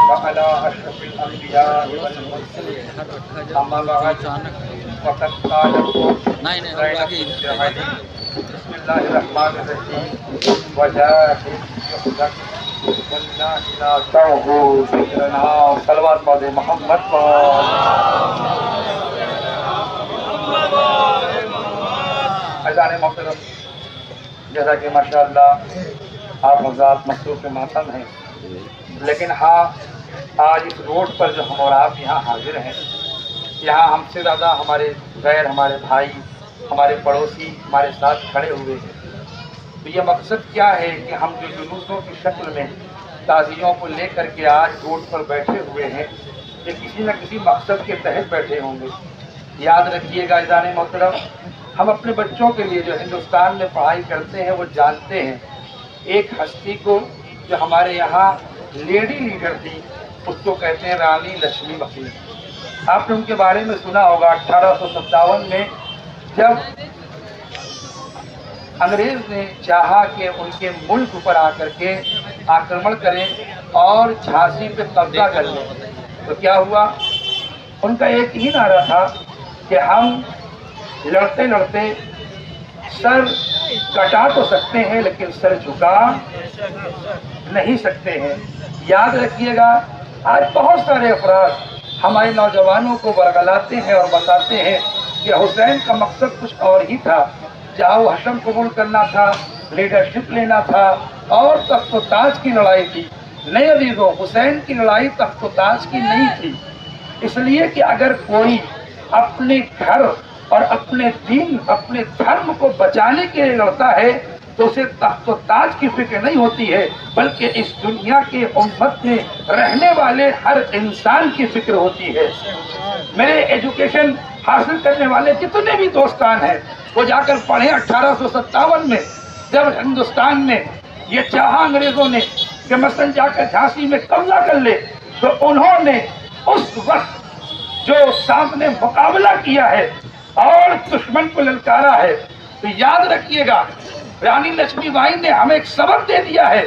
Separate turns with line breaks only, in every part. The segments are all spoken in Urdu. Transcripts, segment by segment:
وعلى أشرف الأنبياء والمرسلين أما بعد فقد قال بسم الله الرحمن الرحيم وجاهد بحدك والناس لا توهوا ذكرنا صلوات بعد محمد عزیزان محترم، جیسا کہ ماشاءاللہ آپ حضرات مصروف ماتم ہیں، لیکن ہاں آج اس روڈ پر جو ہم اور آپ یہاں حاضر ہیں، یہاں ہم سے زیادہ ہمارے غیر ہمارے بھائی ہمارے پڑوسی ہمارے ساتھ کھڑے ہوئے ہیں۔ تو یہ مقصد کیا ہے کہ ہم جو جلوسوں کی شکل میں تعزیوں کو لے کر کے آج روڈ پر بیٹھے ہوئے ہیں، یہ کسی نہ کسی مقصد کے تحت بیٹھے ہوں گے۔ یاد رکھیے گا عزیزان محترم، ہم اپنے بچوں کے لیے جو ہندوستان میں پڑھائی کرتے ہیں وہ جانتے ہیں ایک ہستی کو جو ہمارے یہاں لیڈی لیڈر تھی، اس کو کہتے ہیں رانی لکشمی بائی۔ آپ نے ان کے بارے میں سنا ہوگا 1857 میں جب انگریز نے چاہا کہ ان کے ملک پر آ کر کے آکرمن کریں اور جھانسی پہ قبضہ کر لیں، تو کیا ہوا؟ ان کا ایک ہی نعرہ تھا کہ ہم لڑتے لڑتے سر کٹا تو سکتے ہیں لیکن سر جھکا نہیں سکتے ہیں۔ یاد رکھیے گا، آج بہت سارے افراد ہمارے نوجوانوں کو ورگلاتے ہیں اور بتاتے ہیں کہ حسین کا مقصد کچھ اور ہی تھا، جاؤ حشم قبول کرنا تھا، لیڈرشپ لینا تھا اور تخت و تاج کی لڑائی تھی۔ نہیں عزیزوں، حسین کی لڑائی تخت و تاج کی نہیں تھی، اس لیے کہ اگر کوئی اپنے گھر اور اپنے دین اپنے دھرم کو بچانے کے لیے لڑتا ہے تو اسے تخت و تاج کی فکر نہیں ہوتی ہے، بلکہ اس دنیا کے امت میں رہنے والے ہر انسان کی فکر ہوتی ہے۔ میرے ایجوکیشن حاصل کرنے والے جتنے بھی دوستان ہیں وہ جا کر پڑھیں 1857 میں جب ہندوستان میں یہ چاہا انگریزوں نے کہ مثلا جا کر جھانسی میں قبضہ کر لے، تو انہوں نے اس وقت جو سامنے مقابلہ کیا ہے اور دشمن کو للکارا ہے، تو یاد رکھیے گا رانی لکشمی بائی نے ہمیں ایک سبق دے دیا ہے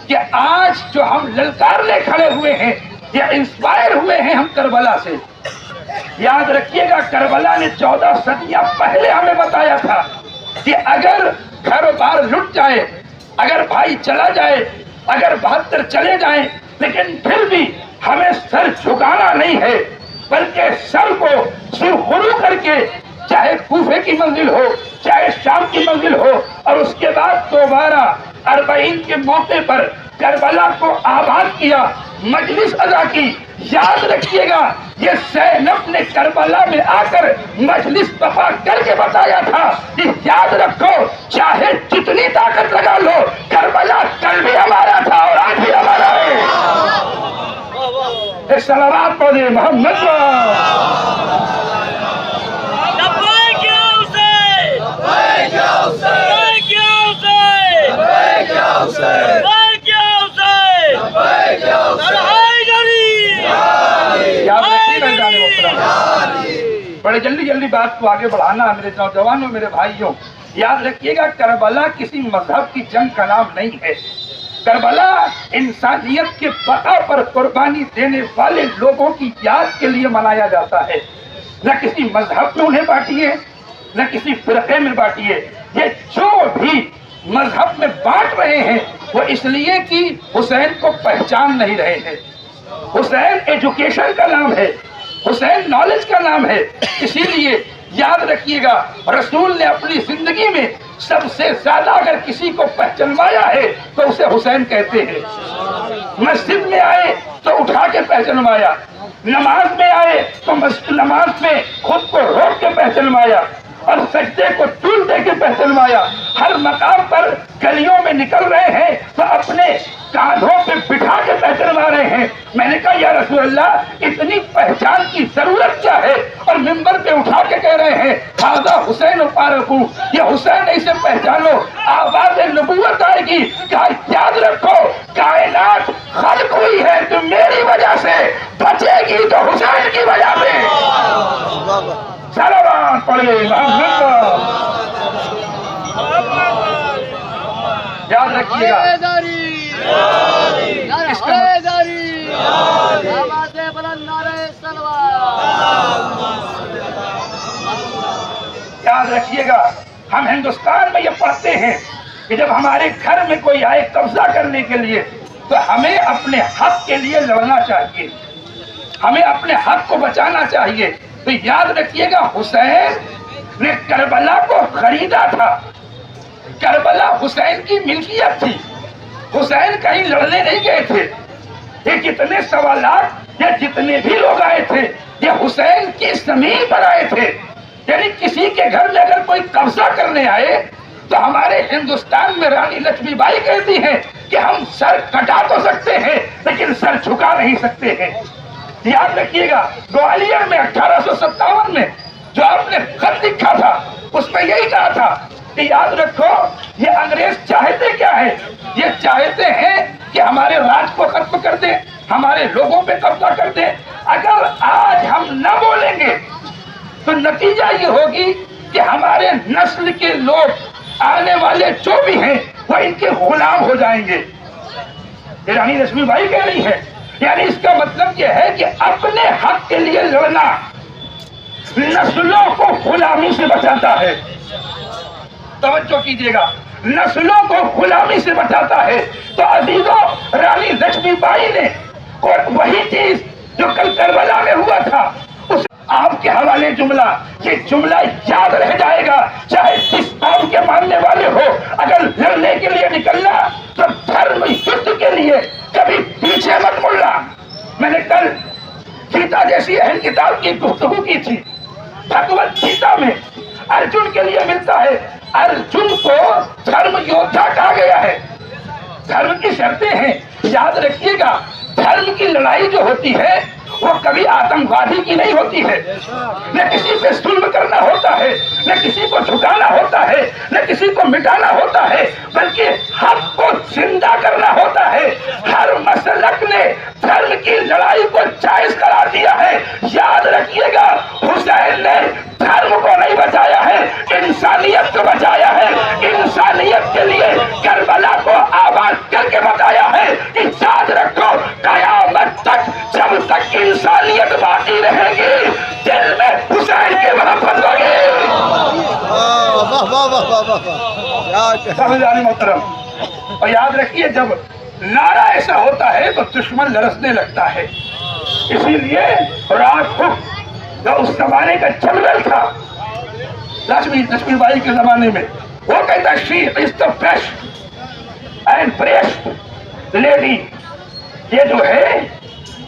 کہ آج جو ہم للکار لے کھڑے ہوئے ہیں یہ انسپائر ہوئے ہیں ہم کربلا سے۔ یاد رکھیے گا کربلا نے 14 صدیاں پہلے ہمیں بتایا تھا کہ اگر گھر و بار لٹ جائے، اگر بھائی چلا جائے، اگر 72 چلے جائیں، لیکن پھر بھی ہمیں سر جھکانا نہیں ہے، بلکہ سر کو سرخرو کر کے چاہے کوفے کی منزل ہو چاہے شام کی منزل ہو، اور اس کے بعد دوبارہ 40 کے موقع پر کربلا کو آباد کیا، مجلس ادا کی۔ یاد رکھیے گا یہ زینب نے کربلا میں آ کر مجلس برپا کر کے بتایا تھا کہ یاد رکھو چاہے جتنی طاقت لگا لو، کربلا کل بھی ہمارا تھا اور آج بھی ہمارا ہے۔ صلوات پڑھیں محمد بڑے جلدی جلدی بات کو آگے بڑھانا میرے نوجوانوں، میرے بھائیوں، یاد رکھیے گا کربلا کسی مذہب کی جنگ کا نام نہیں ہے۔ کربلا انسانیت کے بقا پر قربانی دینے والے لوگوں کی یاد کے لیے منایا جاتا ہے۔ نہ کسی مذہب میں انہیں بانٹیے نہ کسی فرقے میں بانٹیے، یہ جو بھی مذہب میں بانٹ رہے ہیں وہ اس لیے کہ حسین کو پہچان نہیں رہے ہیں۔ حسین ایجوکیشن کا نام ہے، حسین نالج کا نام ہے، اسی لیے یاد رکھیے گا رسول نے اپنی زندگی میں سب سے زیادہ اگر کسی کو پہچنوایا ہے تو اسے حسین کہتے ہیں۔ مسجد میں آئے تو اٹھا کے پہچنوایا، نماز میں آئے تو نماز میں خود کو روک کے پہچنوایا اور سجدے کو طول دے کے پہچنوایا۔ ہر مقام پر گلیوں میں نکل رہے ہیں تو اپنے کاندھوں پہ بٹھا کے پہچنوا رہے ہیں۔ میں نے کہا یا رسول اللہ اتنی پہچان کی ضرورت کیا ہے؟ اور ممبر پہ اٹھا کے کہہ رہے ہیں ہذا حسین فاروق، یہ حسین اسے پہچانو، آواز نبوت آئے گی۔ کہا یاد رکھو کائنات خلق ہوئی ہے تو میری وجہ سے، بچے گی تو حسین کی وجہ سے۔ صلوات پڑھیے محمد۔ یاد رکھیے گا اس کا رکھیے گا، ہم ہندوستان میں یہ پڑھتے ہیں کہ جب ہمارے گھر میں کوئی آئے قبضہ کرنے کے لیے تو ہمیں اپنے حق کے لیے لڑنا چاہیے، ہمیں اپنے حق کو بچانا چاہیے۔ تو یاد رکھیے گا حسین نے کربلا کو خریدا تھا، کربلا حسین کی ملکیت تھی، حسین کہیں لڑنے نہیں گئے تھے۔ یہ جتنے سوالات یا جتنے بھی لوگ آئے تھے یہ حسین کی زمین پر آئے تھے۔ یعنی کسی کے گھر میں اگر کوئی قبضہ کرنے آئے تو ہمارے ہندوستان میں رانی لکشمی بائی کہتی ہیں کہ ہم سر کٹا تو سکتے ہیں لیکن سر جھکا نہیں سکتے ہیں۔ یاد رکھیے گا گوالیار میں 1857 میں جو آپ نے خط لکھا تھا اس میں یہی کہا تھا کہ یاد رکھو یہ انگریز چاہتے کیا ہے، یہ چاہتے ہیں کہ ہمارے راج کو ختم کر دیں، ہمارے لوگوں پہ قبضہ کر دیں۔ اگر آج ہم نہ بولیں گے تو نتیجہ یہ ہوگی کہ ہمارے نسل کے لوگ آنے والے جو بھی ہیں وہ ان کے غلام ہو جائیں گے۔ یہ رانی لکشمی بائی کہہ رہی ہے، یعنی اس کا مطلب یہ ہے کہ اپنے حق کے لیے لڑنا نسلوں کو غلامی سے بچاتا ہے۔ توجہ کیجیے گا، نسلوں کو غلامی سے بچاتا ہے۔ تو عزیزوں رانی لکشمی بائی نے وہی چیز جو کل کربلا میں ہوا تھا اس آپ کے حوالے جملہ، یہ جملہ یاد رہ جائے گا، چاہے جس قوم کے ماننے والے ہو، اگر لڑنے کے لیے نکلنا تو دھرم یدھ کے لیے کبھی پیچھے مت مڑنا۔ میں نے کل گیتا جیسی اہم کتاب کی گفتگو کی تھی، بھگوت گیتا میں ارجن کے لیے ملتا ہے، ارجن کو دھرم یودھا کہا گیا ہے۔ دھرم کی شرطیں ہیں، یاد رکھیے گا دھرم کی لڑائی جو ہوتی ہے وہ کبھی آتنکوادی کی نہیں ہوتی ہے، نہ کسی پہ ظلم کرنا ہوتا ہے، نہ کسی کو جھکانا ہوتا ہے، نہ کسی کو مٹانا ہوتا ہے، بلکہ حق کو زندہ کرنا ہوتا ہے۔ ہر مسلک نے دھرم کی لڑائی کو جائز قرار دیا ہے۔ یاد رکھیے گا حسین نے دھرم کو نہیں بچایا ہے، انسانیت کو بچایا ہے۔ انسانیت کے لیے کربلا کو آباد کر کے بتایا ہے کہ یاد رکھو قیامت تک جب تک انسانیت باقی رہے گی دل میں حسین کی محبت ہوگی۔ سمجھانے محترم، اور یاد رکھیے جب نعرہ ایسا ہوتا ہے تو دشمن لرزنے لگتا ہے۔ اسی لیے رات کو جو اس زمانے کا جنرل تھا لکشمی بائی کے زمانے میں، وہ کہتا she is the best and breast lady, یہ جو ہے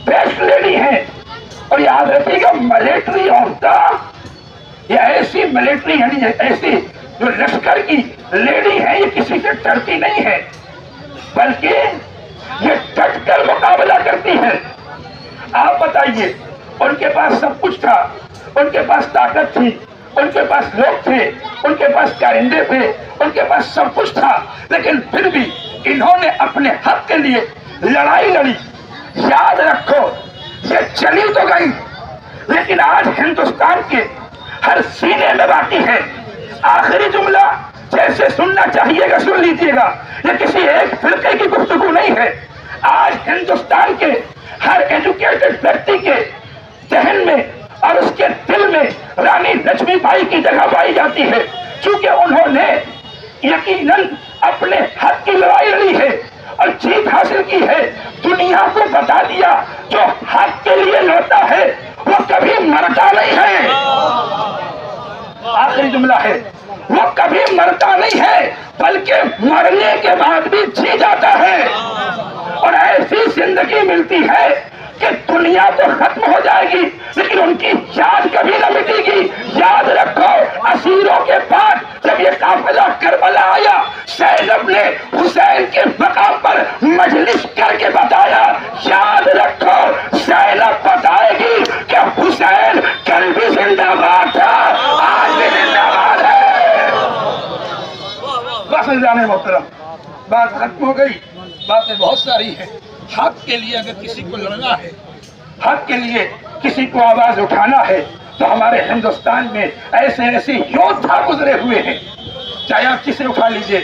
بیسٹ لیڈی ہے۔ اور یاد رکھیے گا ملٹری آف دا، یہ ایسی ملٹری یعنی ایسی جو لشکر کی لیڈی ہے، یہ کسی سے ڈرتی نہیں ہے بلکہ یہ ڈٹ کر مقابلہ کرتی ہے۔ آپ بتائیے ان کے پاس سب کچھ تھا، ان کے پاس طاقت تھی، ان کے پاس لوگ تھے، ان کے پاس کارندے تھے، ان کے پاس سب کچھ تھا، لیکن پھر بھی انہوں نے اپنے حق کے لیے لڑائی لڑی۔ یاد رکھو یہ چلی تو گئی لیکن آج ہندوستان کے ہر سینے میں باقی ہے۔ آخری جملہ جیسے سننا چاہیے گا سن لیجیے گا، یہ کسی ایک فرقے کی گفتگو نہیں ہے۔ آج ہندوستان کے ہر ایجوکیٹڈ ویکتی کے ذہن میں اور اس کے دل میں رانی لکشمی بائی کی جگہ پائی جاتی ہے، چونکہ انہوں نے یقیناً اپنے حق کی لڑائی لڑی ہے اور جیت حاصل کی ہے۔ دنیا کو بتا دیا جو حق کے لیے لڑتا ہے وہ کبھی مرتا نہیں ہے۔ آخری جملہ ہے وہ کبھی مرتا نہیں ہے بلکہ مرنے کے بعد بھی جی جاتا ہے، اور ایسی زندگی ملتی ہے کہ دنیا تو ختم ہو جائے گی لیکن ان کی یاد کبھی نہ مٹے گی۔ یاد رکھو اسیروں کے بعد جب یہ قافلہ کربلا آیا، زینب نے حسین کے مقام پر مجلس کر کے بتایا، یاد رکھو زینب بتائے گی کہ حسین کل بھی زندہ باد تھا، آج بھی زندہ باد ہے۔ بس جانے محترم، بات ختم ہو گئی، باتیں بہت ساری ہیں۔ حق کے لیے اگر کسی کو لڑنا ہے، حق کے لیے کسی کو آواز اٹھانا ہے تو ہمارے ہندوستان میں ایسے ایسے یودھا گزرے ہوئے ہیں، چاہے آپ کسے اٹھا لیجئے،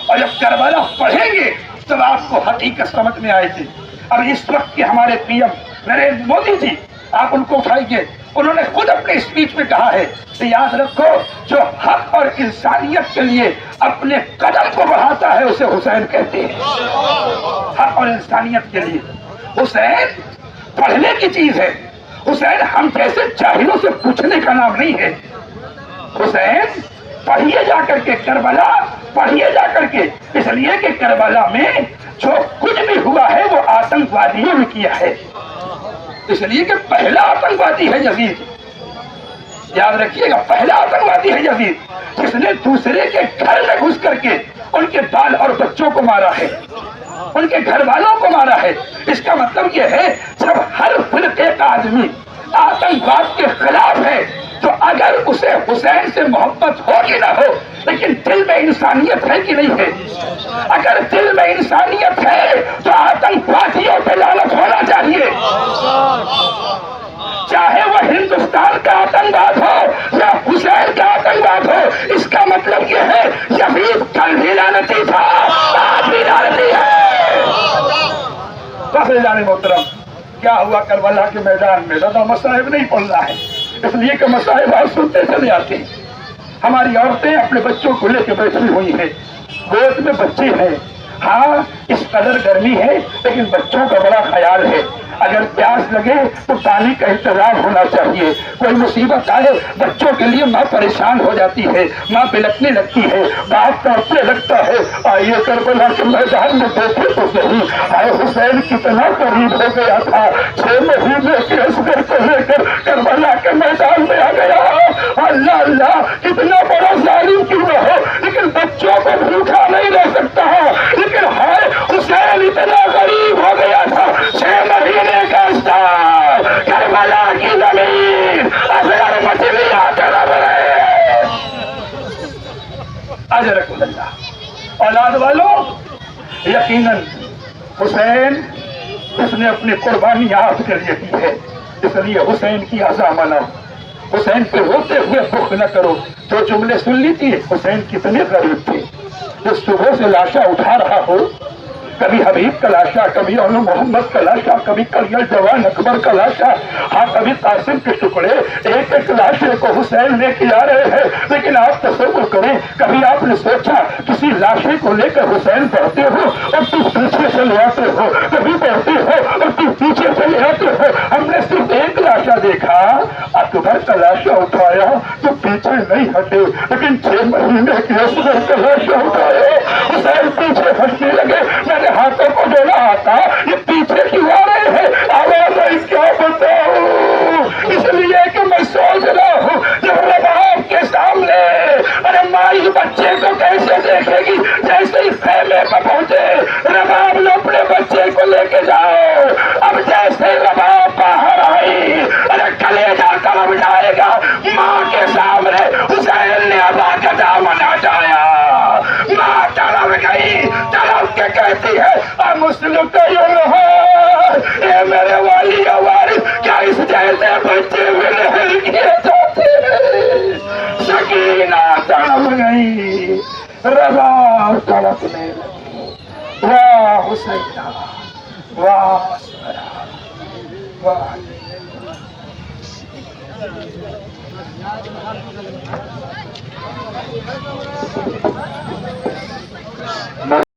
اور جب کربلا پڑھیں گے تب آپ کو حقیقت سمجھ میں آئے گی۔ اب اس وقت کے ہمارے پی ایم نریندر مودی جی، آپ ان کو اٹھائیے، انہوں نے خود اپنے اسپیچ میں کہا ہے کہ یاد رکھو جو حق اور انسانیت کے لیے اپنے قدم کو بڑھاتا ہے اسے حسین کہتے ہیں. حق اور انسانیت کے لیے حسین پڑھنے کی چیز ہے. حسین ہم جیسے جاہلوں سے پوچھنے کا نام نہیں ہے. حسین پڑھیے جا کر کے کربلا، پڑھیے جا کر کے، اس لیے کہ کربلا میں جو کچھ بھی ہوا ہے وہ آتنکوادیوں نے کیا ہے. اس لیے کہ پہلا آتنکوادی ہے یزید. یاد رکھیے گا پہلا آتنکوادی ہے یزید جس نے دوسرے کے گھر میں گھس کر کے ان کے بال اور بچوں کو مارا ہے، ان کے گھر والوں کو مارا ہے. اس کا مطلب یہ ہے جب ہر فرقے کا آدمی آتنکواد کے خلاف ہے تو اگر اسے حسین سے محبت ہو کہ نہ ہو لیکن دل میں انسانیت ہے کہ نہیں ہے؟ اگر دل میں انسانیت ہے تو آتنکوادیوں پہ لعنت ہونا چاہیے، چاہے وہ ہندوستان کا آتنکواد ہو یا حسین کا آتنکواد ہو. اس کا مطلب یہ ہے یزید کل بھی لعنتی تھا، آج بھی لعنتی ہے. محترم کیا ہوا کربلا کے میدان میں؟ زیادہ مصائب نہیں پڑ رہا ہے اس لیے کہ مصائب آپ سنتے چلے آتے ہیں. ہماری عورتیں اپنے بچوں کو لے کے بیٹھی ہوئی ہیں، گود میں بچے ہیں. ہاں اس قدر گرمی ہے لیکن بچوں کا بڑا خیال ہے. اگر پیاس لگے تو پانی کا انتظام ہونا چاہیے. کوئی مصیبت آئے بچوں کے لیے ماں پریشان ہو جاتی ہے، ماں بلکنے لگتی ہے، باپ تڑپنے لگتا ہے. آئیے کربلا کے میدان میں دیکھے تو صحیح آئے حسین کتنا قریب ہو گیا تھا. 6 مہینے کے اصغر کو لے کر کربلا کے میدان میں آ گیا. اللہ اللہ کتنا بڑا ظالم کیوں نہ ہو لیکن بچوں کو بھوکا نہیں رہ سکتا ہے. لیکن ہائے حسین اتنا غریب ہو گیا تھا. 6 مہینے کا استار کربلا کی زمین اثر مچھلیاں طلب رہے. اجرکم اللہ. اولاد والوں یقیناً حسین اس نے اپنی قربانی آپ کے لیے کی ہے، اس لیے حسین کی عزا مناؤ. حسین پہ روتے ہوئے دکھ نہ کرو. جو جملے سن لی تھی حسین کتنے غریب تھے. جو صبح سے لاشا اٹھا رہا ہو، کبھی حبیب کا لاشا، کبھی علم محمد کا لاشا، کبھی کلیل جوان اکبر کا لاشا، ہاں کبھی قاسم کے ٹکڑے، ایک ایک لاشے کو حسین لے کے آ رہے ہیں. لیکن آپ تصور کریں کبھی آپ نے سوچا کسی لاشے کو لے کر حسین بڑھتے ہو اور تم پیچھے چلے آتے ہو، کبھی بڑھتے ہو اور تم پیچھے چلے آتے ہو. ہم نے صرف ایک لاشا دیکھا، اکبر کا لاشا اٹھایا تو پیچھے نہیں ہٹے، لیکن 6 مہینے کے اصغر کا لاشا اٹھایا حسین پیچھے ہٹنے لگے. میں نے ہاتھوں کو بولا آتا یہ پیچھے کیوں آ رہے ہیں؟ آواز میں کیا بتاؤں؟ اس لیے کہ میں سوچ رہا ہوں جب رباب کے سامنے ارے ماں اس بچے کو کیسے دیکھے گی. جیسے ہی خیمے پر پہنچے رباب نے اپنے بچے کو لے کے جاؤ. اب جیسے رباب باہر آئی ارے کلیجہ تڑپ جائے گا. ماں کے سامنے حسین نے ابا کا دامن ہٹایا، ماں تڑپ گئی، تڑپ کے کہتی ہے مسلم اے میرے والی وارث کیا اس جیسے بچے ملے کیے جاتے ہیں. سکینہ تڑپ گئی، رباب تڑپنے لگی. واہ حسینہ، واہ واہ.